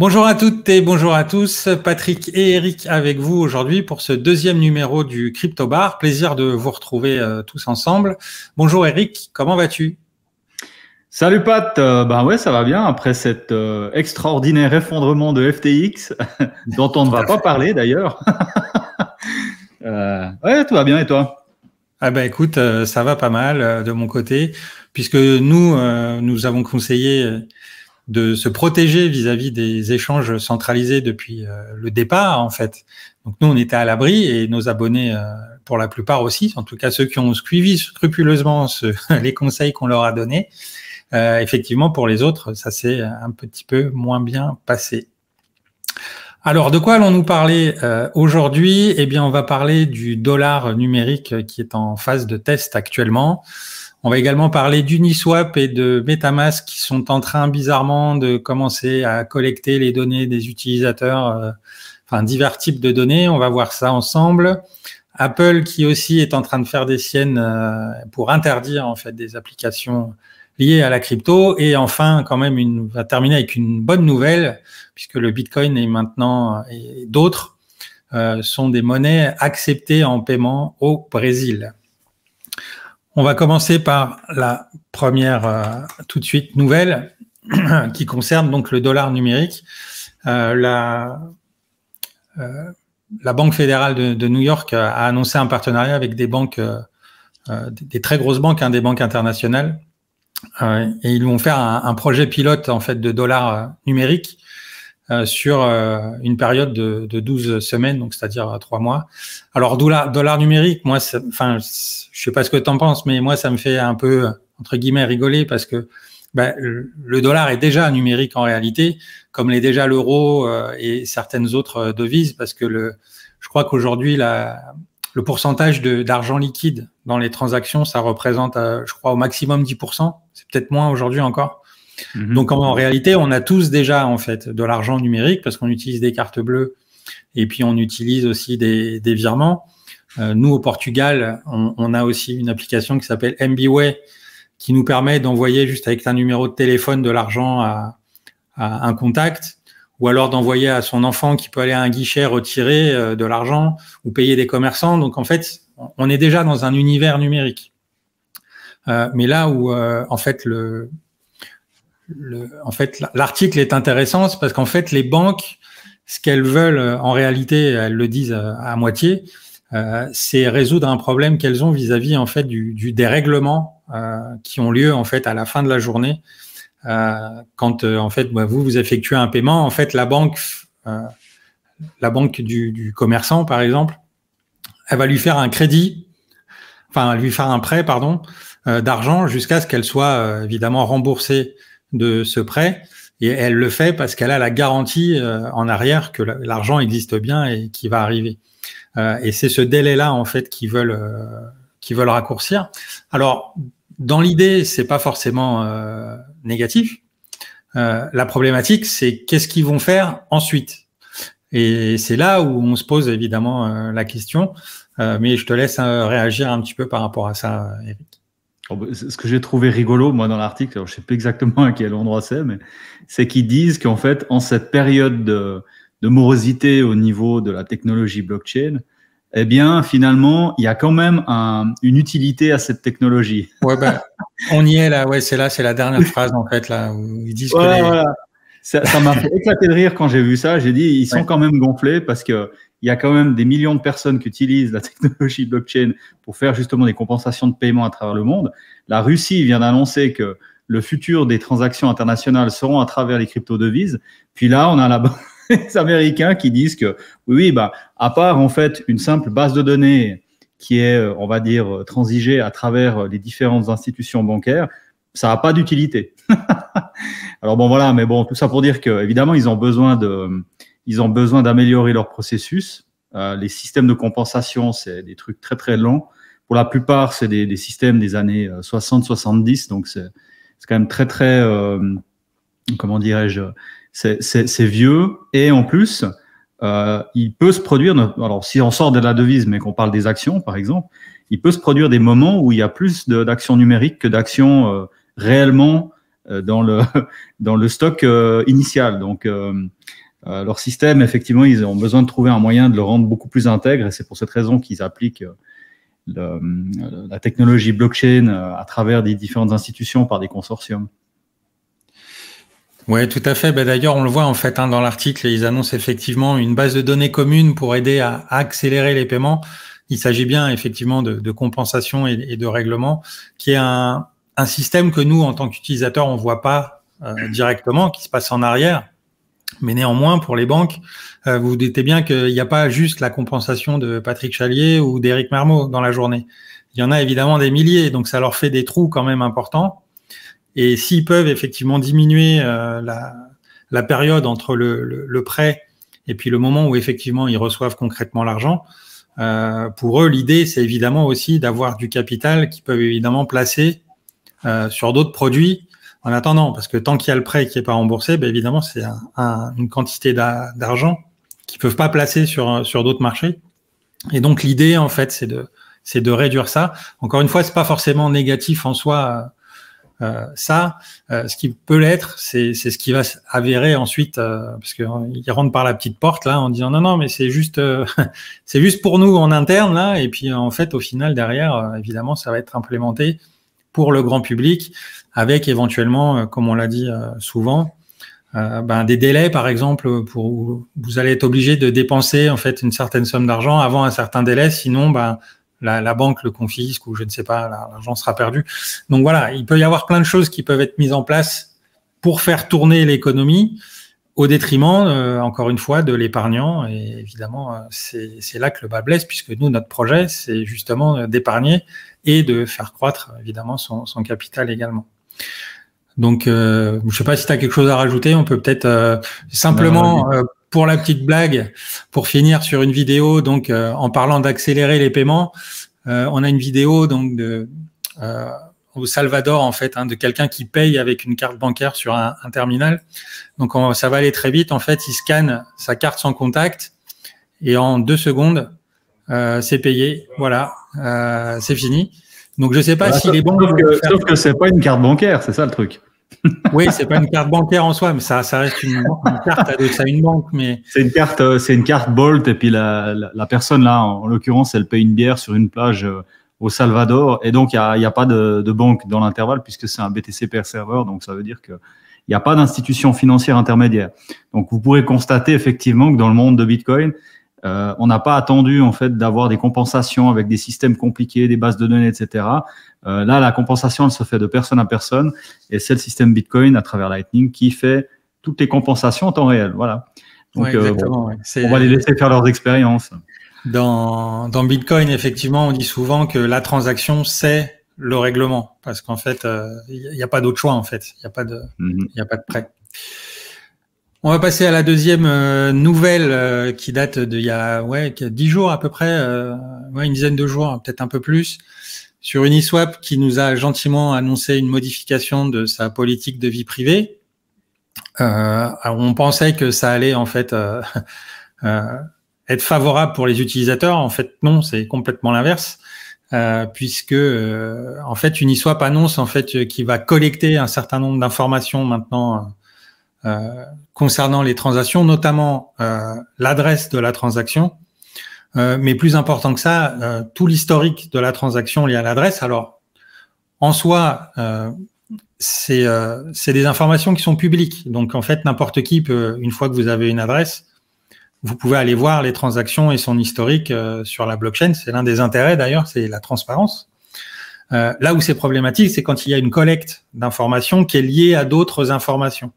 Bonjour à toutes et bonjour à tous, Patrick et Eric avec vous aujourd'hui pour ce deuxième numéro du Crypto Bar. Plaisir de vous retrouver tous ensemble. Bonjour Eric, comment vas-tu? Salut Pat, ben ouais, ça va bien après cet extraordinaire effondrement de FTX dont on ne va pas parler d'ailleurs. Ouais, tout va bien et toi? Ah ben écoute, ça va pas mal de mon côté, puisque nous avons conseillé de se protéger vis-à-vis des échanges centralisés depuis le départ en fait. Donc nous on était à l'abri et nos abonnés pour la plupart aussi, en tout cas ceux qui ont suivi scrupuleusement les conseils qu'on leur a donnés. Effectivement, pour les autres, ça s'est un petit peu moins bien passé. Alors, de quoi allons-nous parler aujourd'hui? Eh bien, on va parler du dollar numérique qui est en phase de test actuellement. On va également parler d'Uniswap et de MetaMask qui sont en train bizarrement de commencer à collecter les données des utilisateurs, enfin divers types de données. On va voir ça ensemble. Apple qui aussi est en train de faire des siennes pour interdire en fait des applications liées à la crypto. Et enfin, quand même, on va terminer avec une bonne nouvelle, puisque le Bitcoin et maintenant et d'autres sont des monnaies acceptées en paiement au Brésil. On va commencer par la première tout de suite nouvelle qui concerne donc le dollar numérique. La Banque fédérale de New York a annoncé un partenariat avec des banques, des très grosses banques, des banques internationales. Et ils vont faire un projet pilote en fait de dollar numérique sur une période de 12 semaines, donc c'est-à-dire 3 mois. Alors dollar numérique, moi, enfin, je sais pas ce que tu en penses, mais moi ça me fait un peu entre guillemets rigoler parce que le dollar est déjà numérique en réalité, comme l'est déjà l'euro et certaines autres devises, parce que je crois qu'aujourd'hui le pourcentage d'argent liquide dans les transactions, ça représente, je crois, au maximum 10%. C'est peut-être moins aujourd'hui encore. Donc, en réalité, on a tous déjà, en fait, de l'argent numérique parce qu'on utilise des cartes bleues et puis on utilise aussi des virements. Nous, au Portugal, on a aussi une application qui s'appelle MBWay qui nous permet d'envoyer juste avec un numéro de téléphone de l'argent à un contact, ou alors d'envoyer à son enfant qui peut aller à un guichet retirer de l'argent ou payer des commerçants. Donc, en fait, on est déjà dans un univers numérique. Mais là où, en fait, l'article est intéressant, c'est parce qu'en fait, les banques, ce qu'elles veulent, en réalité, elles le disent à moitié, c'est résoudre un problème qu'elles ont vis-à-vis, en fait, des règlements qui ont lieu, en fait, à la fin de la journée. Quand en fait vous effectuez un paiement, en fait la banque du commerçant par exemple, elle va lui faire un crédit, enfin lui faire un prêt d'argent jusqu'à ce qu'elle soit évidemment remboursée de ce prêt, et elle le fait parce qu'elle a la garantie en arrière que l'argent existe bien et qu'il va arriver. Et c'est ce délai-là en fait qu'ils veulent raccourcir. Alors dans l'idée, c'est pas forcément négatif. La problématique, c'est qu'est-ce qu'ils vont faire ensuite. Et c'est là où on se pose évidemment la question. Mais je te laisse réagir un petit peu par rapport à ça, Eric. Ce que j'ai trouvé rigolo, moi, dans l'article, je ne sais plus exactement à quel endroit mais c'est qu'ils disent qu'en fait, en cette période de morosité au niveau de la technologie blockchain, eh bien, finalement, il y a quand même une utilité à cette technologie. Ouais, on y est là. Ouais, c'est la dernière phrase en fait là où ils disent voilà. Ça m'a fait éclater de rire quand j'ai vu ça. J'ai dit, ils sont quand même gonflés parce que il y a quand même des millions de personnes qui utilisent la technologie blockchain pour faire justement des compensations de paiement à travers le monde. La Russie vient d'annoncer que le futur des transactions internationales seront à travers les crypto-devises. Puis là, on a les Américains qui disent que oui, à part en fait une simple base de données qui est, on va dire, transigée à travers les différentes institutions bancaires, ça n'a pas d'utilité. Alors bon, voilà, mais bon, tout ça pour dire que évidemment, ils ont besoin d'améliorer leur processus. Les systèmes de compensation, c'est des trucs très très lents. Pour la plupart, c'est des systèmes des années 60-70, donc c'est quand même très très, comment dirais-je, c'est vieux. Et en plus, il peut se produire, alors si on sort de la devise, mais qu'on parle des actions, par exemple, il peut se produire des moments où il y a plus d'actions numériques que d'actions réellement dans le stock initial. Donc, leur système, effectivement, ils ont besoin de trouver un moyen de le rendre beaucoup plus intègre, et c'est pour cette raison qu'ils appliquent la technologie blockchain à travers des différentes institutions par des consortiums. Oui, tout à fait. Ben, d'ailleurs, on le voit en fait dans l'article, ils annoncent effectivement une base de données commune pour aider à accélérer les paiements. Il s'agit bien effectivement de compensation et de règlement, qui est un système que nous, en tant qu'utilisateurs, on voit pas directement, qui se passe en arrière. Mais néanmoins, pour les banques, vous vous doutez bien qu'il n'y a pas juste la compensation de Patrick Chalier ou d'Éric Mermeau dans la journée. Il y en a évidemment des milliers, donc ça leur fait des trous quand même importants. Et s'ils peuvent effectivement diminuer la période entre le prêt et puis le moment où effectivement ils reçoivent concrètement l'argent, pour eux, l'idée, c'est évidemment aussi d'avoir du capital qu'ils peuvent évidemment placer sur d'autres produits en attendant, parce que tant qu'il y a le prêt qui n'est pas remboursé, ben évidemment, c'est une quantité d'argent qu'ils ne peuvent pas placer sur d'autres marchés. Et donc, l'idée, en fait, c'est de réduire ça. Encore une fois, c'est pas forcément négatif en soi. Ce qui peut l'être, c'est ce qui va s'avérer ensuite, parce qu'ils rentrent par la petite porte là en disant non, mais c'est juste pour nous en interne là, et puis en fait, au final, derrière, évidemment, ça va être implémenté pour le grand public, avec éventuellement, comme on l'a dit souvent, des délais, par exemple, où vous allez être obligé de dépenser en fait une certaine somme d'argent avant un certain délai, sinon la banque le confisque ou je ne sais pas, l'argent sera perdu. Donc voilà, il peut y avoir plein de choses qui peuvent être mises en place pour faire tourner l'économie au détriment, encore une fois, de l'épargnant. Et évidemment, c'est là que le bas blesse, puisque nous, notre projet, c'est justement d'épargner et de faire croître, évidemment, son capital également. Donc, je ne sais pas si tu as quelque chose à rajouter. On peut peut-être simplement, pour la petite blague, pour finir sur une vidéo, donc en parlant d'accélérer les paiements, on a une vidéo donc au Salvador en fait, de quelqu'un qui paye avec une carte bancaire sur un terminal. Donc ça va aller très vite. En fait, il scanne sa carte sans contact et en 2 secondes, c'est payé. Voilà, c'est fini. Donc je sais pas si les banques. Sauf que c'est pas une carte bancaire, c'est ça le truc. Oui, c'est pas une carte bancaire en soi, mais ça reste une carte avec ça une banque, mais c'est une carte Bolt, et puis la personne là, en l'occurrence, elle paye une bière sur une plage au Salvador, et donc il y a pas de banque dans l'intervalle puisque c'est un BTC per serveur, donc ça veut dire que il n'y a pas d'institution financière intermédiaire. Donc vous pourrez constater effectivement que dans le monde de Bitcoin, on n'a pas attendu en fait d'avoir des compensations avec des systèmes compliqués, des bases de données, etc. Là, la compensation, elle se fait de personne à personne, et c'est le système Bitcoin à travers Lightning qui fait toutes les compensations en temps réel. Voilà. Donc, on va les laisser faire leurs expériences. Dans Bitcoin, effectivement, on dit souvent que la transaction, c'est le règlement, parce qu'en fait, il n'y a pas d'autre choix, en fait. Il n'y a pas de prêt. On va passer à la deuxième nouvelle qui date d'il y a 10 jours à peu près, une dizaine de jours, peut-être un peu plus, sur Uniswap qui nous a gentiment annoncé une modification de sa politique de vie privée. On pensait que ça allait en fait être favorable pour les utilisateurs. En fait, non, c'est complètement l'inverse, puisque en fait Uniswap annonce en fait qu'il va collecter un certain nombre d'informations maintenant concernant les transactions, notamment l'adresse de la transaction. Mais plus important que ça, tout l'historique de la transaction lié à l'adresse. Alors, en soi, c'est des informations qui sont publiques. Donc, en fait, n'importe qui peut, une fois que vous avez une adresse, vous pouvez aller voir les transactions et son historique sur la blockchain. C'est l'un des intérêts, d'ailleurs, c'est la transparence. Là où c'est problématique, c'est quand il y a une collecte d'informations qui est liée à d'autres informations.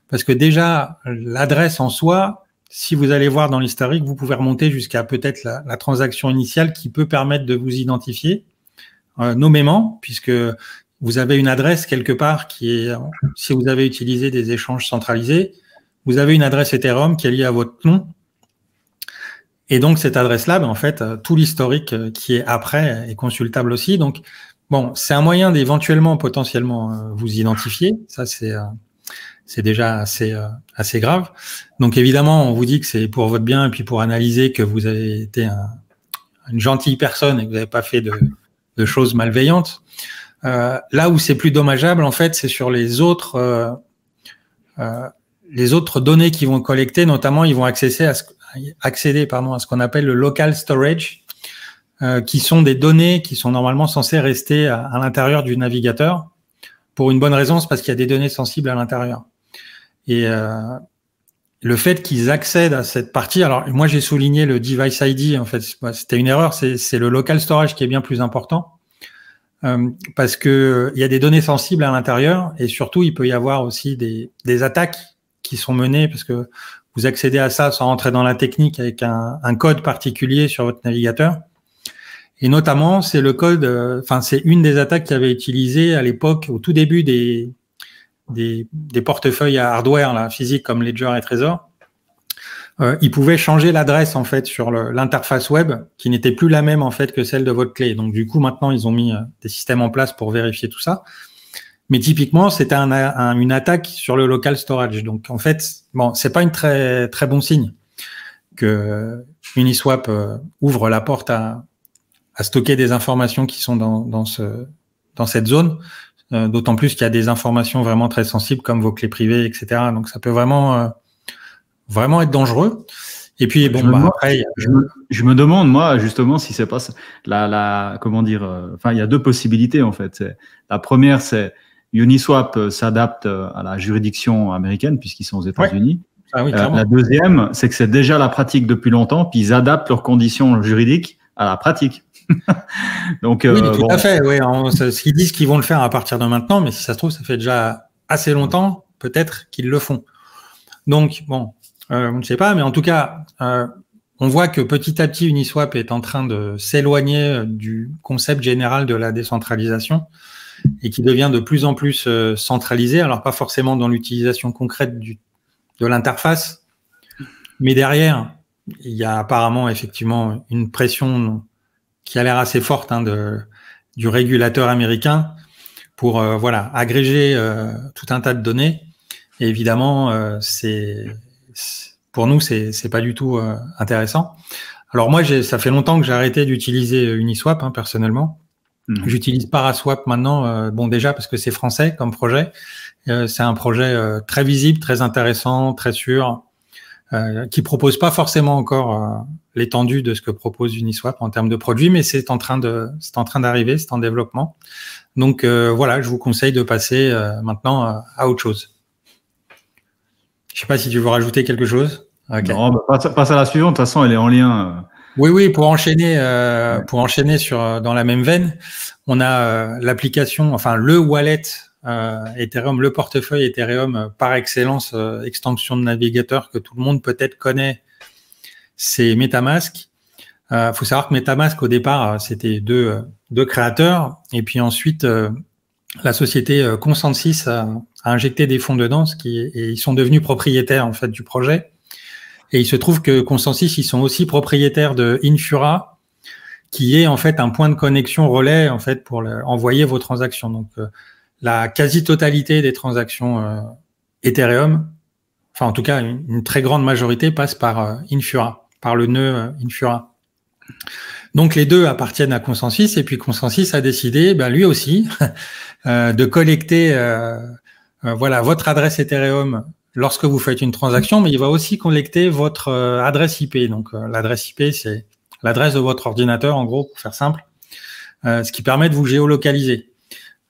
Parce que déjà, l'adresse en soi, si vous allez voir dans l'historique, vous pouvez remonter jusqu'à peut-être la transaction initiale qui peut permettre de vous identifier nommément, puisque vous avez une adresse quelque part qui est, si vous avez utilisé des échanges centralisés, vous avez une adresse Ethereum qui est liée à votre nom. Et donc, cette adresse-là, en fait, tout l'historique qui est après est consultable aussi. Donc, bon, c'est un moyen d'éventuellement, potentiellement, vous identifier. Ça, c'est déjà assez grave. Donc évidemment, on vous dit que c'est pour votre bien et puis pour analyser que vous avez été une gentille personne et que vous n'avez pas fait de choses malveillantes. Là où c'est plus dommageable, en fait, c'est sur les autres données qu'ils vont collecter. Notamment, ils vont accéder à ce qu'on appelle le local storage, qui sont des données qui sont normalement censées rester à l'intérieur du navigateur. Pour une bonne raison, c'est parce qu'il y a des données sensibles à l'intérieur. Et le fait qu'ils accèdent à cette partie, alors moi j'ai souligné le device ID, en fait, c'était une erreur, c'est le local storage qui est bien plus important, parce que il y a des données sensibles à l'intérieur, et surtout il peut y avoir aussi des attaques qui sont menées, parce que vous accédez à ça sans rentrer dans la technique avec un code particulier sur votre navigateur. Et notamment, c'est le code, c'est une des attaques qui avait utilisé à l'époque, au tout début des portefeuilles à hardware, là, physique comme Ledger et Trezor. Ils pouvaient changer l'adresse en fait sur l'interface web, qui n'était plus la même en fait que celle de votre clé. Donc du coup, maintenant, ils ont mis des systèmes en place pour vérifier tout ça. Mais typiquement, c'était une attaque sur le local storage. Donc en fait, bon, c'est pas une très très bon signe que Uniswap ouvre la porte à stocker des informations qui sont dans cette zone, d'autant plus qu'il y a des informations vraiment très sensibles comme vos clés privées, etc. Donc ça peut vraiment être dangereux. Et puis après, je me demande moi justement si c'est pas comment dire. Il y a deux possibilités en fait. La première, c'est Uniswap s'adapte à la juridiction américaine puisqu'ils sont aux États-Unis. Ouais. Ah oui, la deuxième, c'est que c'est déjà la pratique depuis longtemps, puis ils adaptent leurs conditions juridiques à la pratique. Donc, oui, tout à fait. Oui, ce qu'ils disent qu'ils vont le faire à partir de maintenant, mais si ça se trouve, ça fait déjà assez longtemps, peut-être qu'ils le font. Donc, bon, on ne sait pas, mais en tout cas, on voit que petit à petit, Uniswap est en train de s'éloigner du concept général de la décentralisation et qui devient de plus en plus centralisé. Alors, pas forcément dans l'utilisation concrète de l'interface, mais derrière, il y a apparemment effectivement une pression qui a l'air assez forte du régulateur américain pour agréger tout un tas de données. Et évidemment, pour nous, c'est pas du tout intéressant. Alors moi, ça fait longtemps que j'ai arrêté d'utiliser Uniswap, personnellement. J'utilise Paraswap maintenant, déjà parce que c'est français comme projet. C'est un projet très visible, très intéressant, très sûr, qui propose pas forcément encore l'étendue de ce que propose Uniswap en termes de produits, mais c'est en train d'arriver, c'est en développement. Donc je vous conseille de passer maintenant à autre chose. Je sais pas si tu veux rajouter quelque chose. Okay. Non, passe à la suivante. De toute façon, elle est en lien. Oui, pour enchaîner dans la même veine, on a l'application, le wallet Ethereum, le portefeuille Ethereum par excellence, extension de navigateur que tout le monde peut-être connaît, c'est MetaMask. Faut savoir que MetaMask au départ c'était deux créateurs, et puis ensuite la société Consensus a injecté des fonds dedans, et ils sont devenus propriétaires en fait du projet. Et il se trouve que Consensus, ils sont aussi propriétaires de Infura, qui est en fait un point de connexion relais en fait pour envoyer vos transactions. Donc la quasi-totalité des transactions Ethereum, enfin en tout cas une très grande majorité, passe par Infura, par le nœud Infura. Donc les deux appartiennent à Consensus, et puis Consensus a décidé, lui aussi, de collecter votre adresse Ethereum lorsque vous faites une transaction, mais il va aussi collecter votre adresse IP. Donc l'adresse IP, c'est l'adresse de votre ordinateur, en gros, pour faire simple, ce qui permet de vous géolocaliser.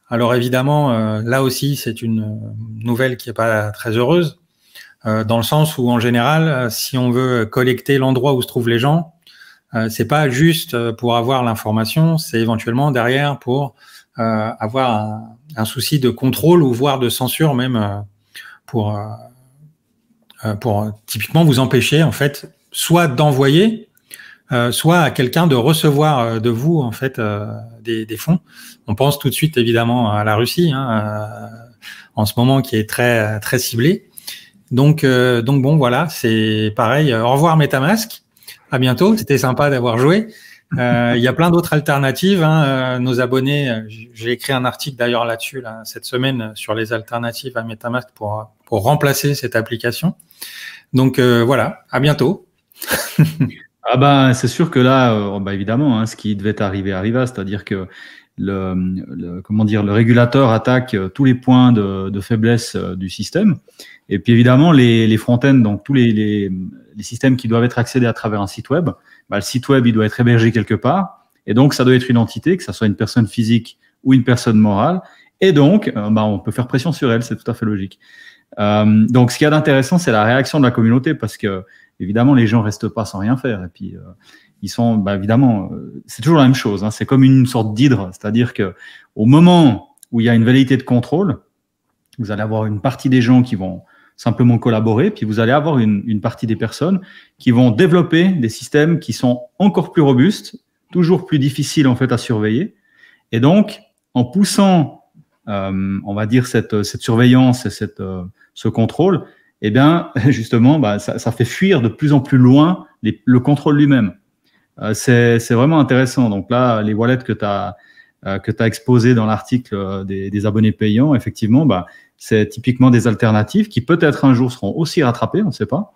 Alors évidemment, là aussi, c'est une nouvelle qui n'est pas très heureuse, dans le sens où, en général, si on veut collecter l'endroit où se trouvent les gens, c'est pas juste pour avoir l'information, c'est éventuellement derrière pour avoir un souci de contrôle ou voire de censure même pour typiquement vous empêcher en fait soit d'envoyer, soit à quelqu'un de recevoir de vous en fait des fonds. On pense tout de suite évidemment à la Russie en ce moment, qui est très très ciblée. Donc bon, voilà, c'est pareil. Au revoir MetaMask. À bientôt. C'était sympa d'avoir joué. Il y a plein d'autres alternatives. Nos abonnés, j'ai écrit un article d'ailleurs là-dessus cette semaine sur les alternatives à MetaMask pour remplacer cette application. Donc voilà, à bientôt. C'est sûr que là, évidemment, ce qui devait arriver arriva, c'est-à-dire que comment dire, le régulateur attaque tous les points de faiblesse du système. Et puis évidemment, les front-ends, donc tous les systèmes qui doivent être accédés à travers un site web, bah, le site web, il doit être hébergé quelque part. Et donc, ça doit être une entité, que ça soit une personne physique ou une personne morale. Et donc, bah, on peut faire pression sur elle, c'est tout à fait logique. Donc, ce qu'il y a d'intéressant, c'est la réaction de la communauté, parce que évidemment, les gens restent pas sans rien faire. Et puis, ils sont, bah, évidemment, c'est toujours la même chose. Hein, c'est comme une sorte d'hydre, c'est-à-dire que au moment où il y a une velléité de contrôle, vous allez avoir une partie des gens qui vont simplement collaborer, puis vous allez avoir une partie des personnes qui vont développer des systèmes qui sont encore plus robustes, toujours plus difficiles en fait à surveiller. Et donc, en poussant, on va dire cette surveillance et ce contrôle, eh bien, justement, bah, ça fait fuir de plus en plus loin le contrôle lui-même. C'est vraiment intéressant. Donc là, les wallets que tu as exposé dans l'article des abonnés payants, effectivement, bah, c'est typiquement des alternatives qui peut-être un jour seront aussi rattrapées, on ne sait pas.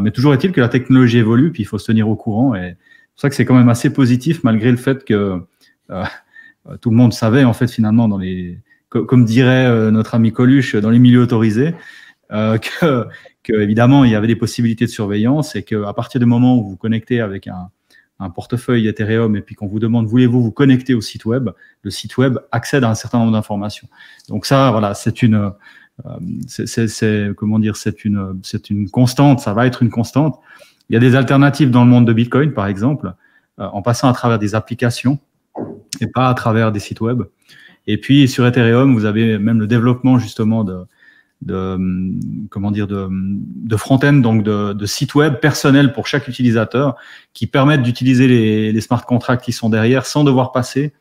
Mais toujours est-il que la technologie évolue, puis il faut se tenir au courant. Et c'est pour ça que c'est quand même assez positif, malgré le fait que tout le monde savait, en fait, finalement, comme dirait notre ami Coluche, dans les milieux autorisés, que évidemment, il y avait des possibilités de surveillance et qu'à partir du moment où vous vous connectez avec un portefeuille Ethereum et puis qu'on vous demande voulez-vous vous connecter au site web, le site web accède à un certain nombre d'informations. Donc ça, voilà, c'est une constante, ça va être une constante. Il y a des alternatives dans le monde de Bitcoin, par exemple, en passant à travers des applications et pas à travers des sites web. Et puis sur Ethereum, vous avez même le développement justement de front-end, donc de sites web personnels pour chaque utilisateur qui permettent d'utiliser les smart contracts qui sont derrière sans devoir passer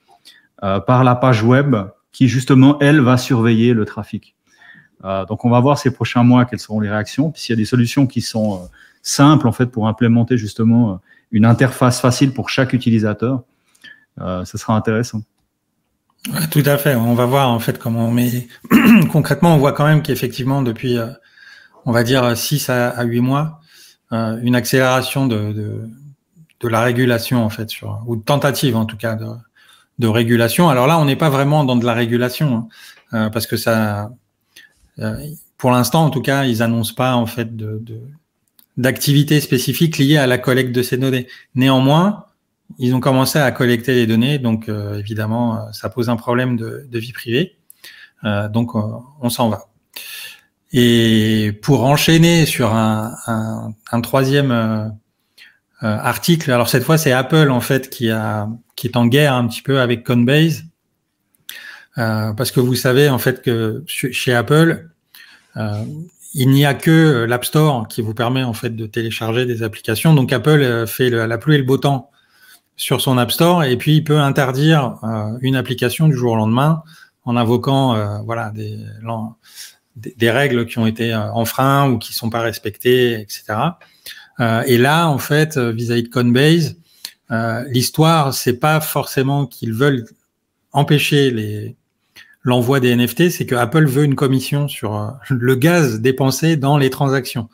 par la page web qui justement, elle, va surveiller le trafic. Donc on va voir ces prochains mois quelles seront les réactions. Puis s'il y a des solutions qui sont simples en fait pour implémenter justement une interface facile pour chaque utilisateur, ce sera intéressant. Ouais, tout à fait. On va voir en fait comment. Mais concrètement, on voit quand même qu'effectivement depuis, on va dire 6 à 8 mois, une accélération de la régulation en fait, ou de tentative en tout cas de régulation. Alors là, on n'est pas vraiment dans de la régulation parce que ça, pour l'instant en tout cas, ils annoncent pas en fait d'activités spécifiques liées à la collecte de ces données. Néanmoins, ils ont commencé à collecter les données, donc évidemment, ça pose un problème de vie privée. Donc, on s'en va. Et pour enchaîner sur un troisième article, alors cette fois, c'est Apple en fait qui est en guerre un petit peu avec Coinbase, parce que vous savez en fait que chez Apple, il n'y a que l'App Store qui vous permet en fait de télécharger des applications. Donc Apple fait la pluie et le beau temps sur son App Store, et puis il peut interdire une application du jour au lendemain en invoquant voilà des règles qui ont été enfreintes ou qui sont pas respectées, etc. Et là, en fait, vis-à-vis de Coinbase, l'histoire, c'est pas forcément qu'ils veulent empêcher l'envoi des NFT, c'est que Apple veut une commission sur le gaz dépensé dans les transactions.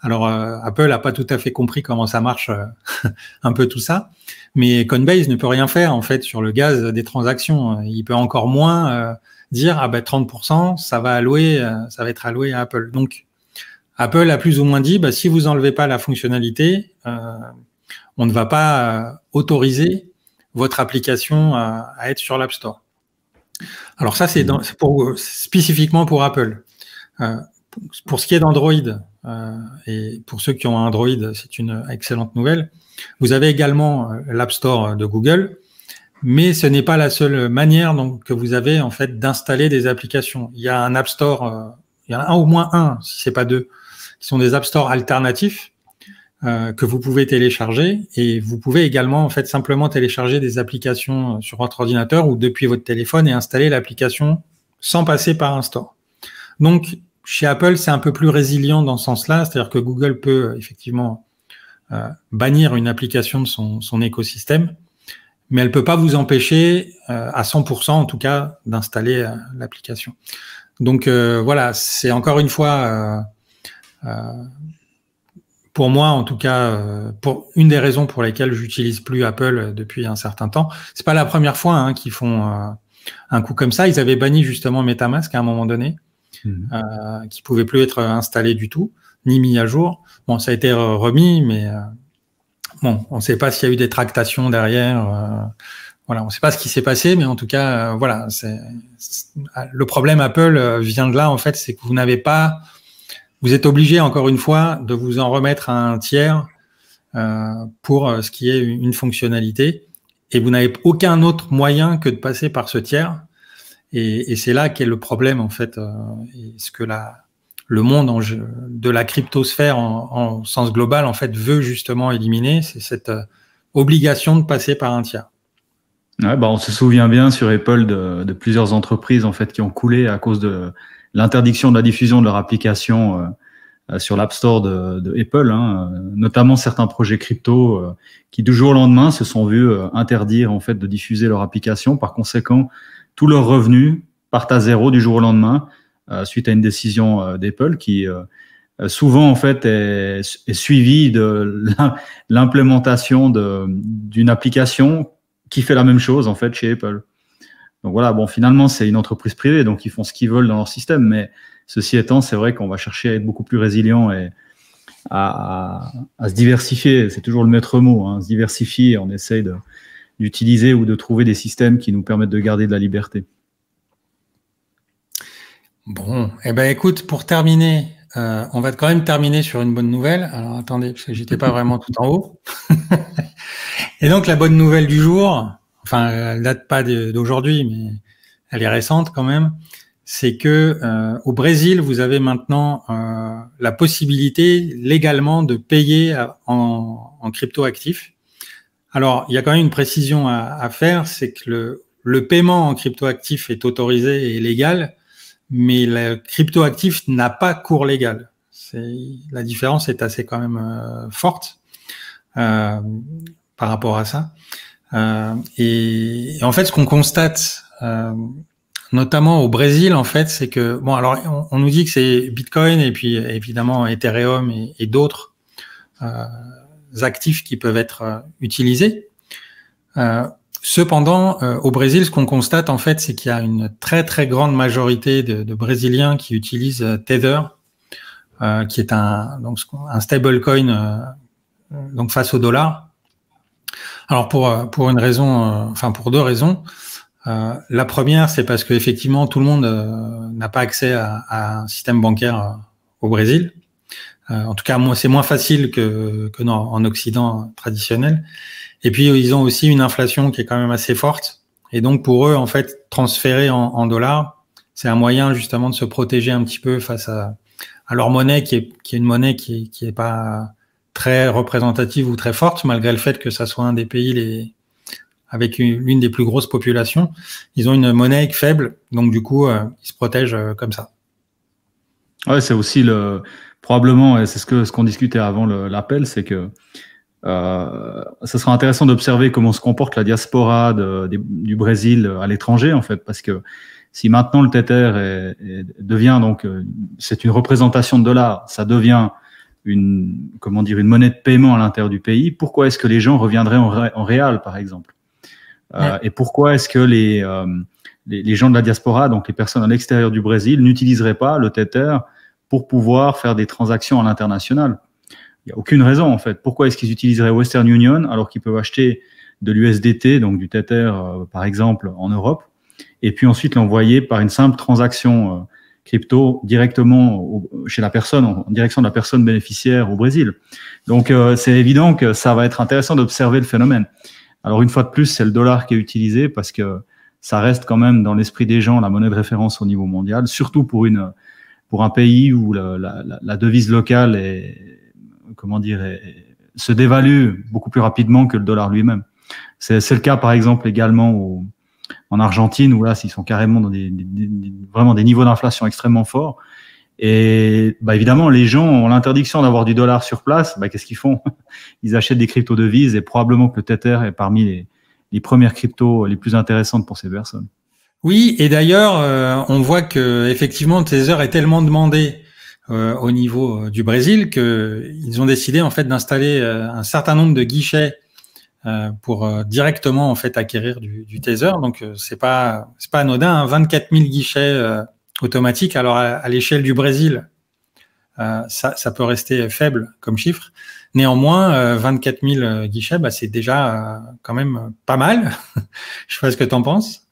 Alors, Apple n'a pas tout à fait compris comment ça marche, un peu tout ça, mais Coinbase ne peut rien faire en fait sur le gaz des transactions. Il peut encore moins dire 30% ça va être alloué à Apple. Donc, Apple a plus ou moins dit si vous enlevez pas la fonctionnalité, on ne va pas autoriser votre application à être sur l'App Store. Alors ça, c'est spécifiquement pour Apple. Pour ce qui est d'Android, et pour ceux qui ont un Android, c'est une excellente nouvelle. Vous avez également l'App Store de Google, mais ce n'est pas la seule manière donc, que vous avez en fait d'installer des applications. Il y a un App Store, il y en a au moins un, si c'est pas deux, qui sont des App Store alternatifs que vous pouvez télécharger, et vous pouvez également en fait simplement télécharger des applications sur votre ordinateur ou depuis votre téléphone et installer l'application sans passer par un store. Donc chez Apple, c'est un peu plus résilient dans ce sens-là, c'est-à-dire que Google peut effectivement bannir une application de son écosystème, mais elle peut pas vous empêcher à 100% en tout cas d'installer l'application. Donc voilà, c'est encore une fois pour moi, en tout cas, pour une des raisons pour lesquelles j'utilise plus Apple depuis un certain temps. C'est pas la première fois hein, qu'ils font un coup comme ça. Ils avaient banni justement MetaMask à un moment donné, qui pouvait plus être installé du tout, ni mis à jour. Bon, ça a été remis, mais bon, on ne sait pas s'il y a eu des tractations derrière. Voilà, on ne sait pas ce qui s'est passé, mais en tout cas, voilà, le problème Apple vient de là en fait, c'est que vous êtes obligé encore une fois de vous en remettre à un tiers pour ce qui est une fonctionnalité, et vous n'avez aucun autre moyen que de passer par ce tiers, et c'est là qu'est le problème en fait, et ce que le monde de la cryptosphère en sens global en fait veut justement éliminer, c'est cette obligation de passer par un tiers. Ouais, bah on se souvient bien sur Apple de plusieurs entreprises en fait qui ont coulé à cause de l'interdiction de la diffusion de leur application sur l'App Store de Apple, hein, notamment certains projets crypto qui du jour au lendemain se sont vus interdire en fait de diffuser leur application. Par conséquent, tous leurs revenus partent à zéro du jour au lendemain suite à une décision d'Apple qui souvent en fait est suivie de l'implémentation d'une application qui fait la même chose en fait chez Apple. Donc voilà, bon, finalement c'est une entreprise privée, donc ils font ce qu'ils veulent dans leur système, mais ceci étant, c'est vrai qu'on va chercher à être beaucoup plus résilient et à se diversifier. C'est toujours le maître mot, hein, se diversifier. On essaye d'utiliser ou de trouver des systèmes qui nous permettent de garder de la liberté. Bon, eh ben écoute, pour terminer, on va quand même terminer sur une bonne nouvelle. Alors attendez, parce que j'étais pas vraiment tout en haut. Et donc la bonne nouvelle du jour, enfin elle date pas d'aujourd'hui, mais elle est récente quand même, c'est que au Brésil, vous avez maintenant la possibilité légalement de payer en crypto-actifs. Alors il y a quand même une précision à faire, c'est que le paiement en crypto-actifs est autorisé et légal, mais le crypto-actif n'a pas cours légal. La différence est assez quand même forte par rapport à ça. Et en fait, ce qu'on constate, notamment au Brésil, en fait, c'est que bon, alors on nous dit que c'est Bitcoin et puis évidemment Ethereum et d'autres actifs qui peuvent être utilisés. Cependant, au Brésil, ce qu'on constate en fait, c'est qu'il y a une très très grande majorité de Brésiliens qui utilisent Tether, qui est un stablecoin donc face au dollar. Alors pour une raison, enfin pour deux raisons. La première, c'est parce que effectivement tout le monde n'a pas accès à un système bancaire au Brésil. En tout cas, c'est moins facile que en Occident traditionnel. Et puis ils ont aussi une inflation qui est quand même assez forte. Et donc pour eux, en fait, transférer en dollars, c'est un moyen justement de se protéger un petit peu face à leur monnaie qui est une monnaie qui est pas très représentative ou très forte, malgré le fait que ça soit un des pays avec l'une des plus grosses populations. Ils ont une monnaie faible, donc du coup, ils se protègent comme ça. Ouais, c'est aussi probablement, et c'est ce qu'on discutait avant l'appel, c'est que ça sera intéressant d'observer comment se comporte la diaspora du Brésil à l'étranger, en fait, parce que si maintenant le Tether devient donc, c'est une représentation de dollar, ça devient une monnaie de paiement à l'intérieur du pays, pourquoi est-ce que les gens reviendraient en réal, par exemple? Et pourquoi est-ce que les gens de la diaspora, donc les personnes à l'extérieur du Brésil, n'utiliseraient pas le Tether pour pouvoir faire des transactions à l'international? Il n'y a aucune raison, en fait. Pourquoi est-ce qu'ils utiliseraient Western Union alors qu'ils peuvent acheter de l'USDT, donc du Tether, par exemple, en Europe, et puis ensuite l'envoyer par une simple transaction crypto directement chez la personne, en direction de la personne bénéficiaire au Brésil. Donc, c'est évident que ça va être intéressant d'observer le phénomène. Alors, une fois de plus, c'est le dollar qui est utilisé parce que ça reste quand même dans l'esprit des gens la monnaie de référence au niveau mondial, surtout pour un pays où la devise locale se dévalue beaucoup plus rapidement que le dollar lui-même. C'est le cas, par exemple, également en Argentine, où là, ils sont carrément dans vraiment des niveaux d'inflation extrêmement forts. Et bah, évidemment, les gens ont l'interdiction d'avoir du dollar sur place. Bah, qu'est-ce qu'ils font? Ils achètent des crypto-devises, et probablement que le Tether est parmi les premières cryptos les plus intéressantes pour ces personnes. Oui, et d'ailleurs, on voit que effectivement Tether est tellement demandé au niveau du Brésil qu'ils ont décidé en fait d'installer un certain nombre de guichets pour directement en fait acquérir du Tether. Donc c'est pas anodin, hein, 24 000 guichets automatiques. Alors à l'échelle du Brésil, ça peut rester faible comme chiffre. Néanmoins, 24 000 guichets, c'est déjà quand même pas mal. Je sais pas ce que tu en penses.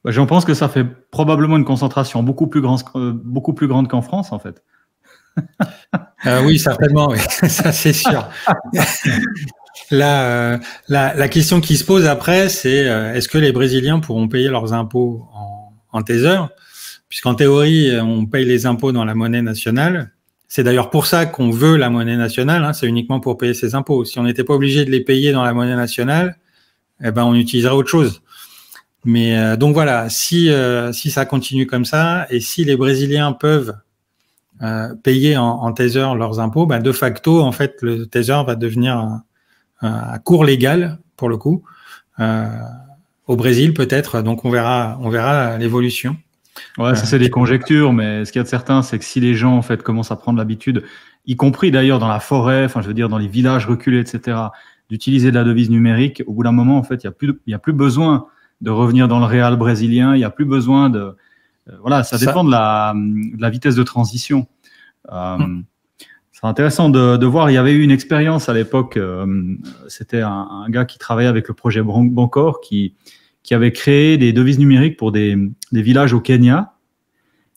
J'en pense que ça fait probablement une concentration beaucoup plus grande qu'en France, en fait. Oui, certainement, oui. Ça c'est sûr. La question qui se pose après, c'est est-ce que les Brésiliens pourront payer leurs impôts en Tether? Puisqu'en théorie, on paye les impôts dans la monnaie nationale. C'est d'ailleurs pour ça qu'on veut la monnaie nationale, hein, c'est uniquement pour payer ses impôts. Si on n'était pas obligé de les payer dans la monnaie nationale, on utiliserait autre chose. Mais donc voilà, si ça continue comme ça, et si les Brésiliens peuvent payer en Tether leurs impôts, de facto, en fait, le Tether va devenir un cours légal, pour le coup, au Brésil peut-être. Donc on verra l'évolution. Ouais, ça c'est des conjectures, mais ce qu'il y a de certain, c'est que si les gens en fait commencent à prendre l'habitude, y compris d'ailleurs dans la forêt, enfin je veux dire dans les villages reculés, etc., d'utiliser de la devise numérique, au bout d'un moment en fait, il y a plus besoin de revenir dans le réal brésilien, il y a plus besoin de voilà, ça dépend de la vitesse de transition. C'est intéressant de voir. Il y avait eu une expérience à l'époque. C'était un gars qui travaillait avec le projet Bancor qui avait créé des devises numériques pour des villages au Kenya.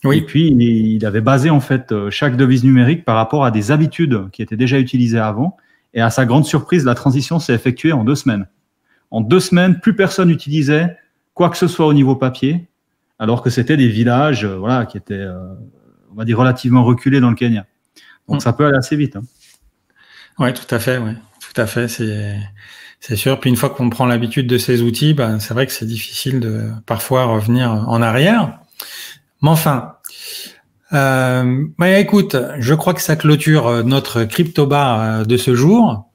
Oui. Et puis, il avait basé en fait chaque devise numérique par rapport à des habitudes qui étaient déjà utilisées avant. Et à sa grande surprise, la transition s'est effectuée en 2 semaines. En 2 semaines, plus personne n'utilisait quoi que ce soit au niveau papier, alors que c'était des villages voilà, qui étaient, on va dire, relativement reculés dans le Kenya. Donc, ça peut aller assez vite. Hein. Oui, tout à fait. Ouais. Tout à fait, c'est sûr. Puis une fois qu'on prend l'habitude de ces outils, c'est vrai que c'est difficile de parfois revenir en arrière. Mais enfin, écoute, je crois que ça clôture notre crypto-bar de ce jour.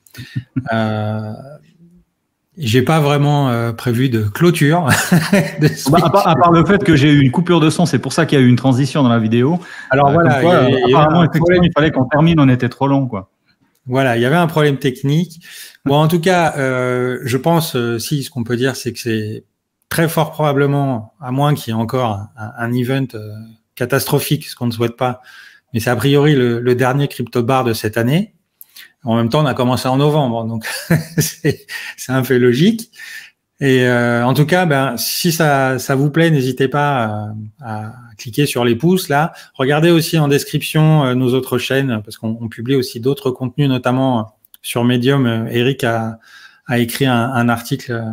J'ai pas vraiment prévu de clôture. À part le fait que j'ai eu une coupure de son, c'est pour ça qu'il y a eu une transition dans la vidéo. Alors voilà, apparemment, il fallait qu'on termine, on était trop long, quoi. Voilà, il y avait un problème technique. Bon, en tout cas, je pense, ce qu'on peut dire, c'est que c'est très fort probablement, à moins qu'il y ait encore un event catastrophique, ce qu'on ne souhaite pas, mais c'est a priori le dernier crypto-bar de cette année. En même temps, on a commencé en novembre, donc c'est un fait logique. Et en tout cas, si ça vous plaît, n'hésitez pas à cliquer sur les pouces là. Regardez aussi en description nos autres chaînes, parce qu'on publie aussi d'autres contenus, notamment sur Medium. Eric a écrit un article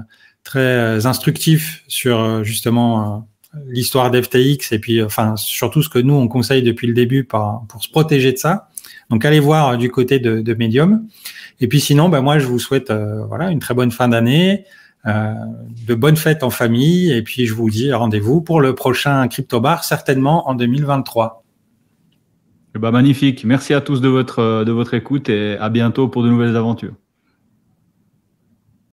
très instructif sur justement l'histoire d'FTX et puis surtout ce que nous on conseille depuis le début pour se protéger de ça. Donc allez voir du côté de Medium. Et puis sinon, moi je vous souhaite une très bonne fin d'année. De bonnes fêtes en famille et puis je vous dis rendez-vous pour le prochain Crypto-Bar certainement en 2023. Magnifique. Merci à tous de votre écoute et à bientôt pour de nouvelles aventures.